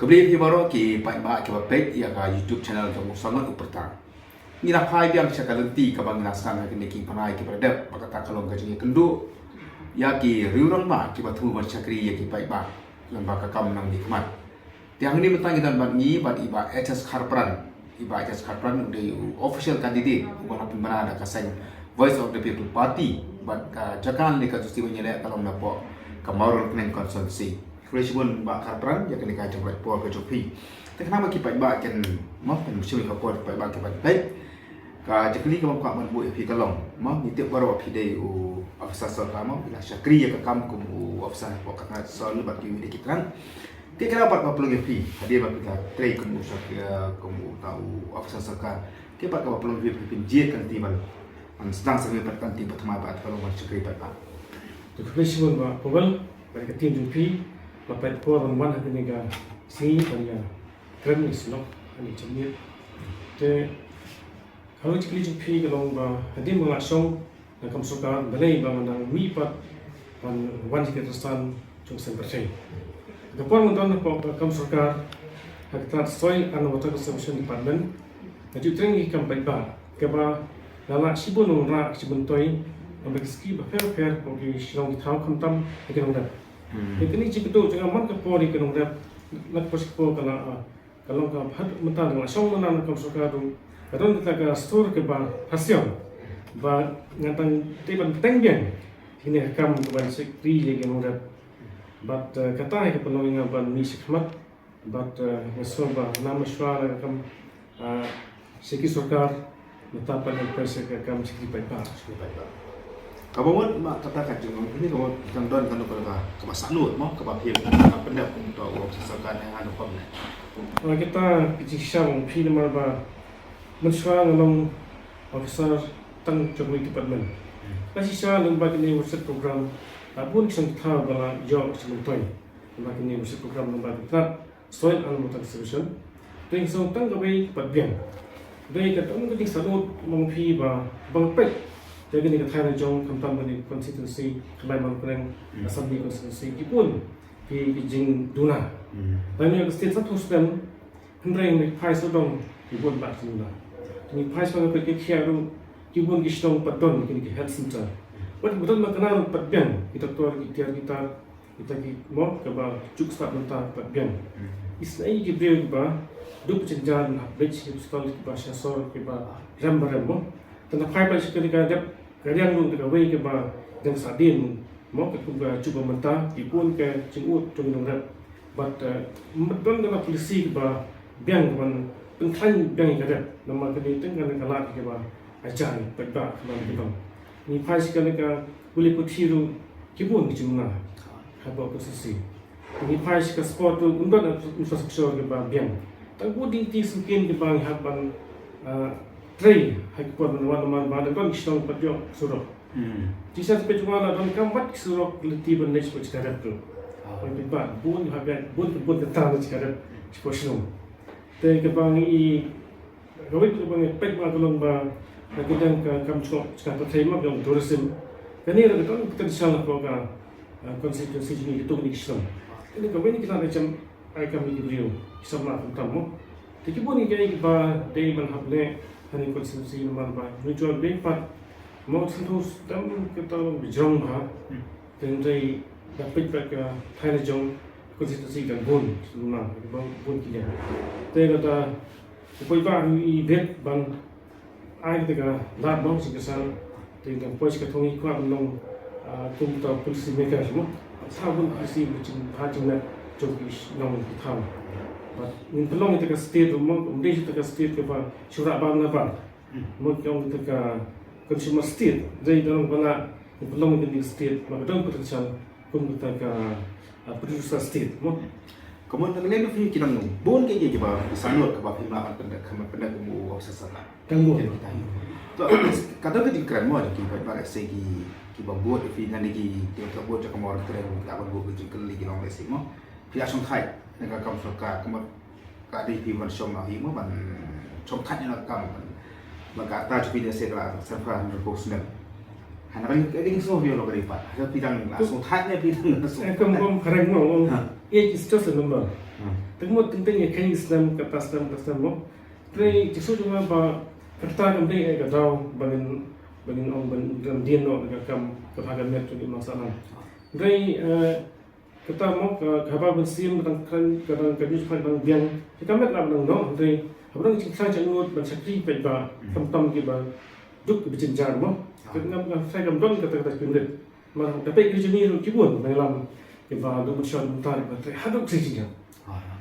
Kebeli baru ki baik ke baik ya ka YouTube channel jong sangat uperta. Ngira pai biang cakap lenti ka bang nasan ka neki panai ki pada maka tak kalong ka jengi kendu ya ki riurang ma ki batu mar chakri ya ki baik ba lamba ka kam nang nikmat. Tiang ini mentangi dan bat ni bat iba HS Kharpran de official candidate bukan apa mana ada kaseng Voice of the People Party bat jakan ni ka justi menyelek kalau napo kamaron kenen konsensi. Krisibun bak Kharpran ya kena kaji buat puak kejopi. Tapi kenapa kita bak kan mah kan mesti kita buat bak kita baik. Ka jekli ka buka man buat pi kalong. Mah nitip baru pi dei u afsar sama bila syakri ya ka kam ku afsar buat ka soal bak ki di kitran. Dia kena dapat apa lagi pi. Hadir bak kita try ku syakri ku tahu afsar saka. Dia bak apa lagi pi pinjie kan tiban. An sedang sampai perkan tiba pertama bak kalau man syakri bak. Tu krisibun bak pobal bak tim jupi Bapak Puan Wan Haniga sini punya keren isno ani cemir. Te kalau cikli jupi kalau bah hadir mengasong nak kamsukan balai bang nang wipat pan wan sekretan cung sempercai. Gapon menton kamsukan hakikat soil and water conservation department. Jadi trengi kampai ba keba lala sibun ora sibun toy ambek ski ba fair ogi silong thau khamtam ekenong dak. Itu ni jika tu jangan mat kepori kenong dah nak pasipor kalau kau had mentah dengan song mana nak suka tu kadang kita ke store ke bah hasil bah ngatang tiban tenggen ini kam keban sekri lagi kenong dah but kata ke penolong ban misik mat but ngasong bah nama suara kam seki sokar metapan yang pesa ke kam sekri baik. Kamu mak katakan cuma ini kamu tangdon kan kalau ke sanut mau ke bapil pendap untuk sesakan yang anu pam. Kalau kita bicara pi nama ba mensuang along officer tang Jokowi department. Kasi siya lembaga ni research program pun kisah kita bala job sebentoy. Lembaga ni research program lembaga kita soil and water conservation. Ting song tang gawe patbiang. Dai katong kating sanut mong pi ba bangpet. Jadi ni kata jong kamtam bani constituency kembali mengkurang assembly constituency kipun di jing duna. Dan yang state satu sedang hendrang ni pai sodong kipun bat duna. Ni pai sodong pergi kiaru kipun kisdong padon kini health center. Wat betul makanal padbian kita tuar kita ki mo kaba juk start mentah padbian. Isnai gibril ba dup cenjan bridge install ki ba syasor ki ba rambaramo. Tentang pai pai sekali kadap kadang lu dekat way ke ba dan sadin mau ke kuba cuba mentah dipun ke cingut cung dongrat but medon dalam polisi ba biang man pentang biang kadap nama kini tengah kalat ke ba ajan pedba keman kita ni pai sekali ka boleh putiru kibun cuma haba posisi ni pai sekali sport tu undang infrastruktur ke ba biang tak budi ti sungkin ke bang haban train hakipon naman ba dan kisong padyo surok. Jisa sampai cuma lah dan kambat surok leti ban next put sekarang tu. Kalau tiba bun hagan bun tentang sekarang seposlong. Tapi kebang i kawit kebang pek ma tolong ba nakidang kam sekarang terima yang tourism. Kani ada kan potensial ko ka constituency ni itu ni kisong. Ini kawin kita macam ai kami diberiu sama tamu. Tapi pun ni kaya ba day ban hable hani konstitusi nomor ba mutual bepat mau sentus tam kita bijong ba tendai dapat ka thai jong konstitusi kan bon suna bang bon kinya te kata upoi ba i vet bang ai te ka lat bang sikasal te kan pois ka thongi kwa long tum ta polisi mechanism sabun polisi bucin hajina jogish nong tham but in pelong itu ke state rumah umdej itu ke state ke ba syurak bang na ba mo kyong itu ke consumer state jadi dalam bala in pelong itu di state maka dong potensial pun kita ke producer state mo Kamu nak lihat film kita nung bon ke je ba sanut ke ba film lah pendak pendak mu sasana. Tangguh kita. Tu kata ke dikran mo ki ba segi ki ba buat film nan lagi kita buat cakap mo keren ka ba buat ke keli ki long lesi mo. pihak song thai dengan kam sarkar kemat kadi pi man som ahi mo ban som thai na kam maka ta jupi de sekla sarkar ko snem hana kan ini so bio lo karipat ada bidang langsung thai ne bidang langsung Kom parang mo age is just a number. Tengok tentang yang kain Islam kata Islam mo. Tapi justru cuma ba kata kami ay kadaw bangin ong ban dia no kam kepagan net di masalah. Tapi kata mo kahaba bensim kadang kadang kadang biang kita met lah bang no. Tapi abang kita jangan ban sakri pe ba tam ke ba duk berjenjar mo. Kerana saya gamdon kata pindah. Mas tapi kerja ni kibun dalam kita duk bersyukur bentar kita haduk sejak.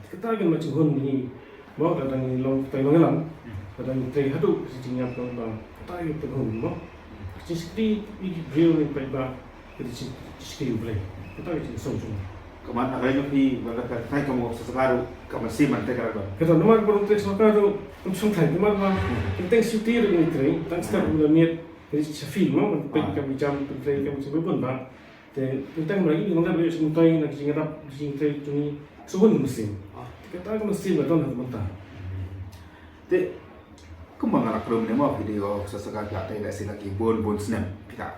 Kita kan macam hun ni mau kadang ni long kita mengelam kadang kita haduk sejak apa kita itu hun mo. Jadi ini beliau ni baik bah jadi sikit boleh. Kita itu sungguh. Kemana kaya pi bala ka thai kamu sesebaru kamu siman te kara ba Kita nomor baru tes sekarang untuk thai nomor bah kita syutir ini teri tak setiap bulan ni jadi film mo baik kami jam teri kami sebelum bah. Kita lagi nggak boleh semutai nak jingat teri cumi suhun musim. Kita akan musim betul nak mentah. te kembang anak belum ni mau video sesekali ada yang lagi bon snap kita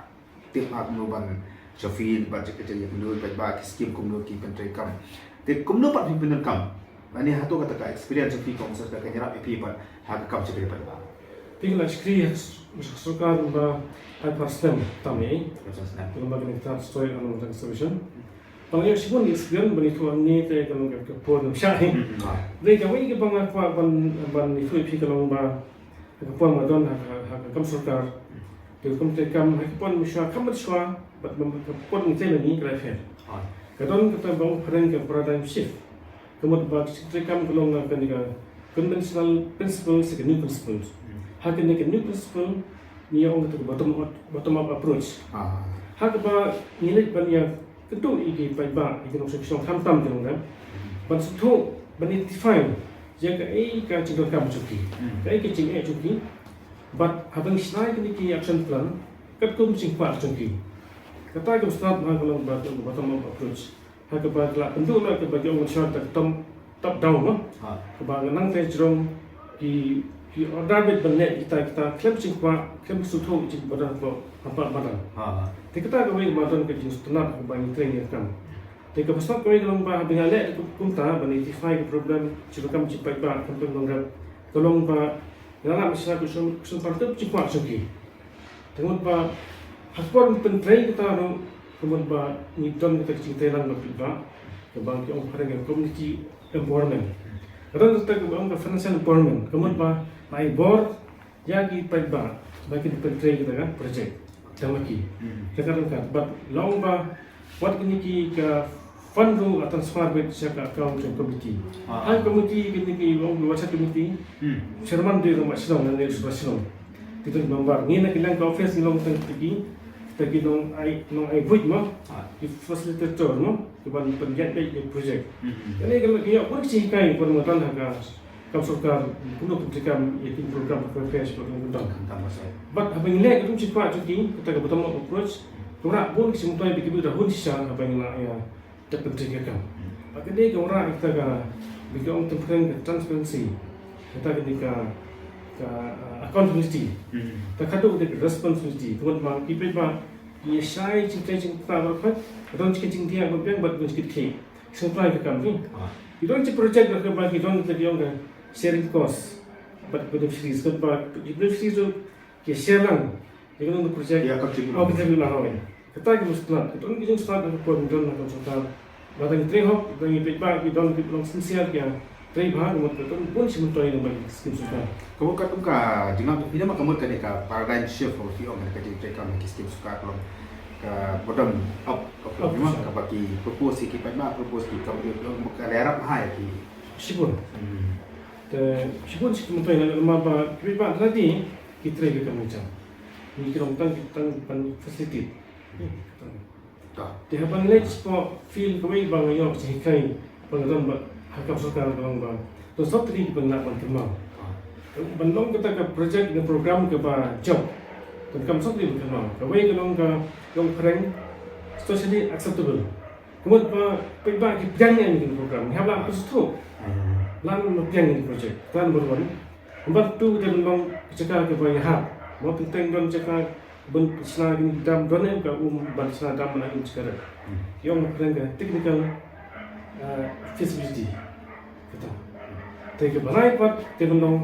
tip aku nuban Shafin baca kerja yang menurut baik skim kumno ki pentrai kam te kumno pat pimpinan kam ani hatu kata ka experience fi kom sa ka nyerap pi pat ha kam cekri pat ba Tinggal skri suka ba hyperstem tamai. snap Kalau bagi kita story anu tentang solution. Kalau yang sibun isgen bani tuan ni te kalau ke pon syai. Dei kami ke bang aku ban itu pi kalau ba ke pon madon ha kam surkar. Ke kom te kam ha pon misha kam misha bat pon te ni kala fer. Kadon kita bang pareng ke paradigm shift. Kemudian ba te kam kalau ngakan ni conventional principles ke new principles. Hakan ni ke new principle ni yang orang bottom up approach. Hak ba nilai ban yang kedua ini baik ba ini nak sesuatu tam dengan kan. Ban satu ban identify jaga ka cingkang kam cuki. Ka cingkang cuki. But habang sinai kini ki action plan kat kum cingkang cuki. Kata ke start na kalau bottom up approach. Hak ba la bentuk nak ke bagi orang masyarakat top down mah. Ke ba nang te jerong ki order bet benet kita klaim cingkang klaim suatu cingkang badan apa badan. Kita kawin madan ke jenis tenat bagi training kam. Jika pasal kawin dalam bah dengan lek kumta identify problem cikam cipai ba kampen longrap. Tolong ba dalam masalah kesempatan tu cikwa suki. Tengok ba hakpon pentrain kita ro kemudian ba ni don kita cinta lang ba ke bang yang parang community empowerment. Kadang kita ke bang financial empowerment. Kemudian ba mai board jadi pai ba bagi pentrain kita kan project. Damaki. Kadang-kadang, but long ba, what kini ki ka fund ru atau transfer bet siapa account yang committee. Ang committee kini ki long WhatsApp committee. Chairman dia rumah silong dan dia sudah silong. Kita gambar ni nak ilang ka office long tang tagi long ai void mo. Di facilitator mo, keban penjat project. Jadi kalau dia pun sih kai pun matan harga kam surkar puno program yakin program PPS program undang. But habang lek itu cepat cuti kita ke betul approach. Orang pun semua yang bikin dah hunsian habang nak ya dapat terjadi. Maka dia orang kita ke bikin tempat transparency. Kita ke accountability. Kita kadu ke responsibility. Tuan mak kita mak ia syai cinta berkat. Kita cincin dia berbiang buat sedikit ke. Semua ke kami. Kita project ke bagi kita dia sharing cost, but beneficiaries kan pak beneficiaries tu kita share lang, jangan untuk project. Oh kita bilang awalnya, kita mustahil, kita orang kita start dengan program nak contoh, bahkan kita hop, kita ini pak kita orang kita orang sincere kia, kita bahag umat kita pun semua tahu yang bagi skim suka. Kamu kata ka jangan tidak mak kamu kena ka paradigm shift kalau orang kena kerja mereka make skim suka kalau ka bottom up memang ka bagi propose kita propose kita kamu bukan lerap hai ki. Sibuk. Sibuk semua tahu yang nama kita tadi kita lagi kamu macam. Ni kita orang tang facility. Di hadapan lagi sport feel kami bang yang cikai pengalaman hakam sekarang bang. Terus satu lagi benar berkembang. Bandung kita ke project dan program ke job. Dan kamu satu lagi berkembang. Kami kalau ke yang keren socially acceptable. kemudian pegba yang ini program ni habla tu lan yang ini project lan berwan membantu dan memang cakap ke banyak hal mau penting dan cakap ben sna ini dam dan ka ban sna dam na ini sekarang yang keren kan technical feasibility kata tapi balai pat dengan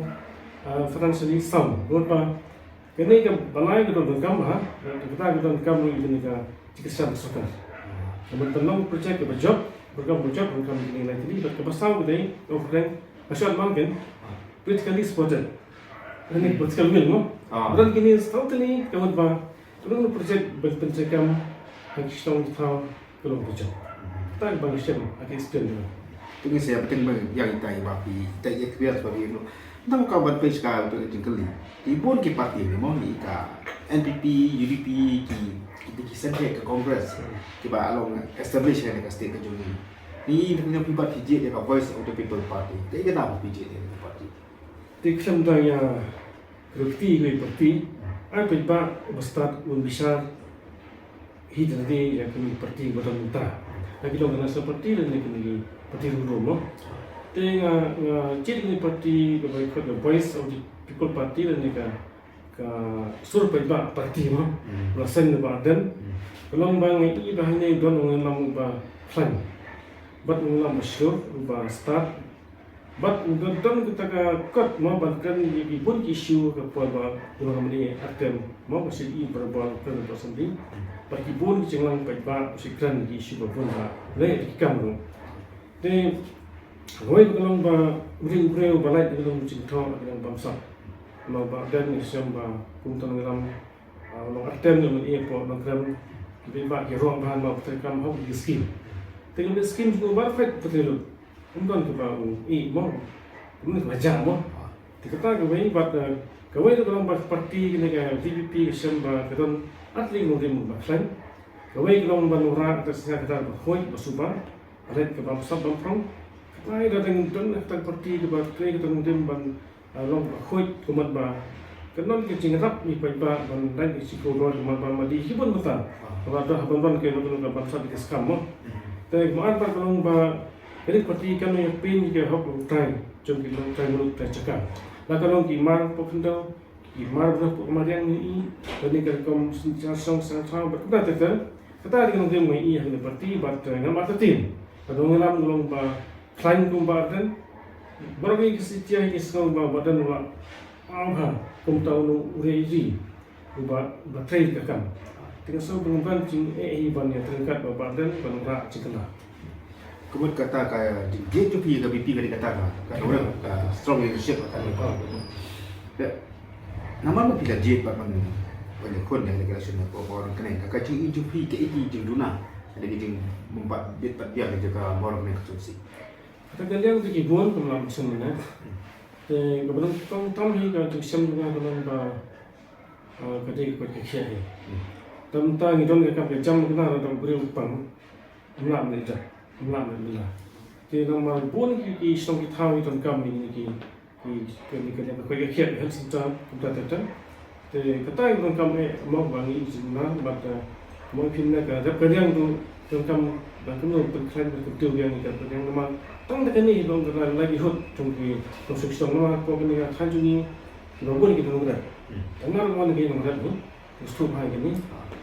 financially sound berapa kini ke balai ke dalam gambar kita dalam gambar ini ka jika sesuatu kemudian project ke job program ini nanti berkebasau kita orang masyarakat mungkin politically supported ini political will mo dan kini totally kemudian kalau project berpencakam hangstong tahu kalau project tak bang siapa ada explain Tunggu saya penting yang kita ibapi, kita eksperience seperti itu. Tentang kawan PSK untuk jengkeli. Ibon ki parti ni mau ni ka NPP, UDP ki sentre ke Kongres. Kita along establish ni ka state ke juni. Ni dengan pibat PJ dia ka Voice of the People Party. Kita kenapa PJ dia parti? Tiksam daya rukti gue parti. Ay pibat besar besar hidra di yang kami parti betul betul. Lagi dong seperti ini kini parti rumah. Tengah ciri ni parti the Voice of the People Party dan ni ka sur pibat parti mah. Lasan ni badan. Kalau bang itu dah ni don mengelam ba plan. Bat mengelam masyur ba start. Bat don kita ka kot mau bahkan ibun isu ke apa orang ni atem mau masih i berbal kan persendiri. Bagi bun jangan pibat sikran isu ba pun ba. Le ikam. Te Goi kalau ba beri balai kalau cinta dengan bangsa, mau ba dan Islam ba kumpulan dalam long artem dengan airport dengan kita ba kira bahan ba terkam hok di skim. Tengok di skim tu ba fat betul. Kumpulan tu ba mau kemudian baca mau. Kita goi ba goi kalau ba parti dengan VPP Islam ba kadon atli ngudem ba fan. Goi kalau ba nura atas kita ba khoi ba suba ada ke bangsa bangprong. Ay datang don tang parti ke ba kay katong dem ban long khoi kumat ba kanon ke cingrap ni pa ba ban dai si ko ro ma ba madi hibon mata ba da ban ke no ka bangsa di skam mo te maan ba kalong ba kali parti kan yang pin ke hok trai jom ki long trai mulut trai cakap la kalong ki mar po kendo ki mar bro po marian ni ni ka kom song sa sa ba ka ta kata di dem mai i ha parti ba ngam ba tin kadong lam long ba Klain kumbaran, berbagai kesetiaan kisah badan wa apa kumtau nu reji, ubat baterai kakam. Tinggal so pengemban cing iban yang terangkat badan penura cikala. Kemudian kata kaya dia tu pi ke BP ke kata kan orang strong leadership kata dia. Nama apa pilih jet pak man banyak kon yang negara orang kena kakak cing itu pi ke itu cing duna ada cing membuat jet tak dia jaga orang yang konsumsi. Kita lihat di kibun kemudian semuanya. Kemudian tam hi ka tuksam juga kemudian ba kadai ko kekhe. Tam ta ni don ka jam kena ada beri upang. Amlam ni ja. Amlam ni la. Ti nama bun ki song ki thau ton kam ni ki ko kekhe hel sinta kumta ta. Te kata don kam mau bangi jinna bat mau pinna ka jap kadang tu don kam dan kemudian berkait betul yang kita yang nama tang dekat ni dong dengan lagi hot cungki konstruksi nama kau kena kanju ni robot kita nunggu dah. Tengah mana kita nunggu dah ni, stop hari ni.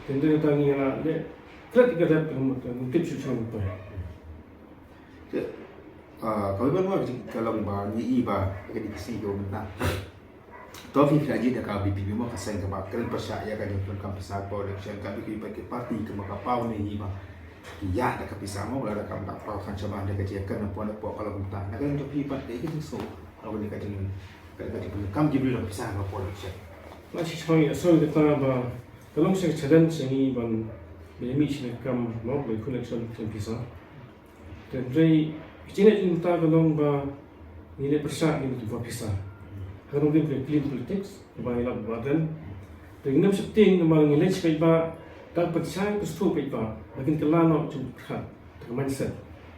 Tentu kita ni lah le, kerja kita dah kemudian tips susun apa. Kau iban mau kalau bah ni iba kita dikasih kau mana. Tapi kita aja dah kau BPP mau kasih ke bakal percaya kan yang perlu pesat election kami kita pakai parti ke makapau ni iba. Ya, dah kepisah mau ada kam tak tahu kan coba ada kejiakan apa kalau kita nak kan jadi pat dia itu so kalau dia kata kam jibril dah pisah apa election. Masih so kita ba kalau saya challenge ini ban beli sih kam mau beli connection pisah. Dan jadi kita kalau ba nilai persa ini tu pisah. Kalau dia clean politics, ba ilap badan. Dengan setting memang nilai sebab tak percaya kestu kita, makin kelana macam berkat, dengan mindset.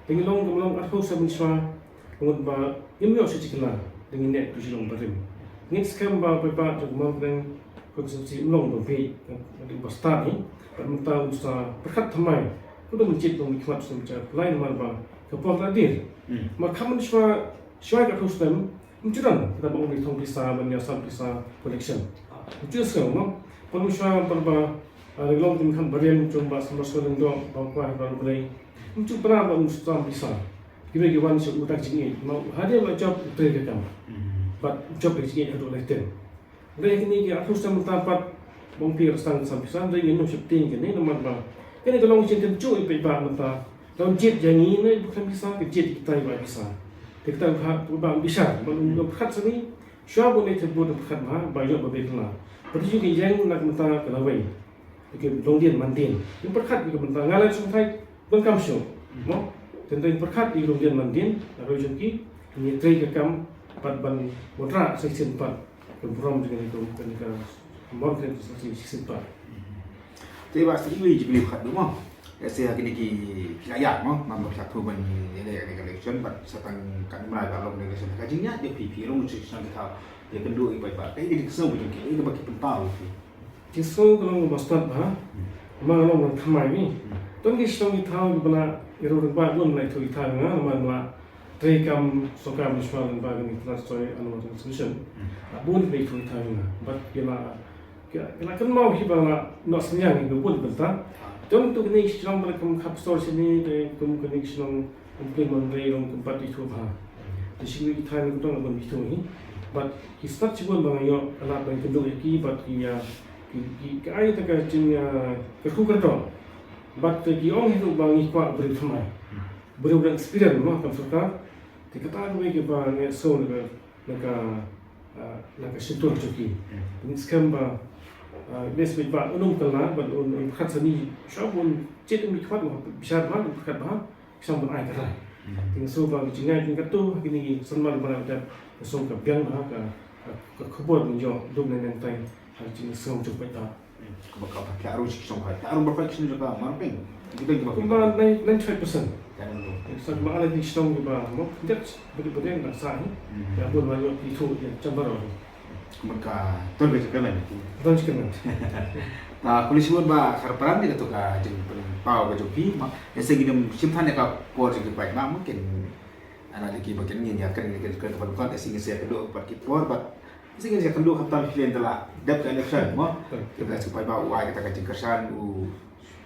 Dengan long aku sebenarnya, kemudian bah imio seciklah dengan net tu silong berim. Next kam bah pepa cuma dengan konsumsi long berpi, dengan start ni, permintaan usaha berkat tamai, kuda mencit dong hikmat semacam lain marba kepala tadir maka mencoba syai kat hostem mencuran kita bangun di tong pisa menyasar pisa collection mencuran sekarang no penusah marba reglong timkan berian coba sama seorang dong bawa baru mulai mencoba pernah menusah pisa kira-kira wanita utak jingi mau hadir macam terkekam but job jingi ada oleh tem dari ini kita hostem mendapat mungkin rasa sampai sana dari ini shifting ini nomor berapa kan kalau kita cuci perbah mentah kalau jet yang ini bukan bisa jet kita yang bisa kita berbang bisa belum berkat sini siapa boleh terbuat berkat mah banyak berbeda berarti juga yang nak mentah kelawai jadi longdian mandian yang berkat juga mentah ngalah sampai bengkam show mau tentang berkat di longdian mandian lalu jadi ini tray kekam ban modra section 4 berbrom dengan itu ketika mungkin section 4 thế bạn sẽ lưu chỉ lưu khẩn đúng không? Cái xe cái này kỳ dạng nó mà một đặc thù mình để cái election bạn sẽ tăng cắn lại vào lòng này cái chính nhất để phí luôn một sang cái thảo để cần đuổi bài bản cái đi sâu trong cái nó bật cái tao thì cái sâu kalau mustard ha mà nó mình tham mai ni tuần cái sâu cái thảo cái bana iru rumah luôn lại thôi thảo ngah mà tray cam sokam dismal dan bagian transport anu solution bunไปthôi thảo ngah but kita kan mau hiba nak senyang itu pun bentar. Contoh ni sedang mereka kapsul sini, kemudian sedang implement dalam tempat itu bah. Di sini kita ni kita nak begitu ni. But kita cuba banyak alat yang kedua lagi, but dia kaya tak kacanya kerja kerja. But dia orang itu bangi kuat beri ramai, beri experience mah kan serta. Kita tahu lagi bah ni so nak sentuh cuci. Ini sekarang bah bes bidba unum kalna ban un khat sani shabun chet mi khwat ma bishar ma khat ba sam ban ai ka ting so ba jingai ting katu kini sanmal bana da som ka byang ha ka khobor mi jo dum nen tai ha jing som chu pai ta bakal pakai arus song hai arus perfection juga mamping kita juga kuma 95% kan dulu so ma ala di song ba mo det bodi na sa ni ya bon ma yo di thu ya chambaro mereka tuh besok kan lagi don chicken nah polisi pun bah harparan dia tu kah jadi pau ke joki mak segi dem simpan ya kah por jadi baik mak mungkin anak lagi bagian ni ya kan ke depan kan segi saya kedua pakai por but segi saya kedua kapten film telah dap election mak kita supaya bawa kita kacing kersan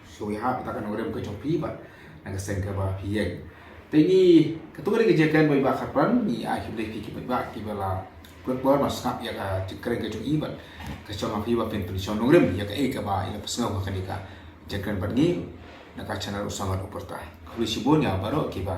suiha kita kan orang ke joki but nak sengke bah pieng tapi ketua lagi jakan baik bah harparan ni akhir lagi kita baik kibala buat masak ya keren ke cumi bat kacau mafi wa pen pension nongrim ya ke eka ba ila pesngau ka kanika jakan pergi nak channel usangat uperta kulisi bon ya baro kiba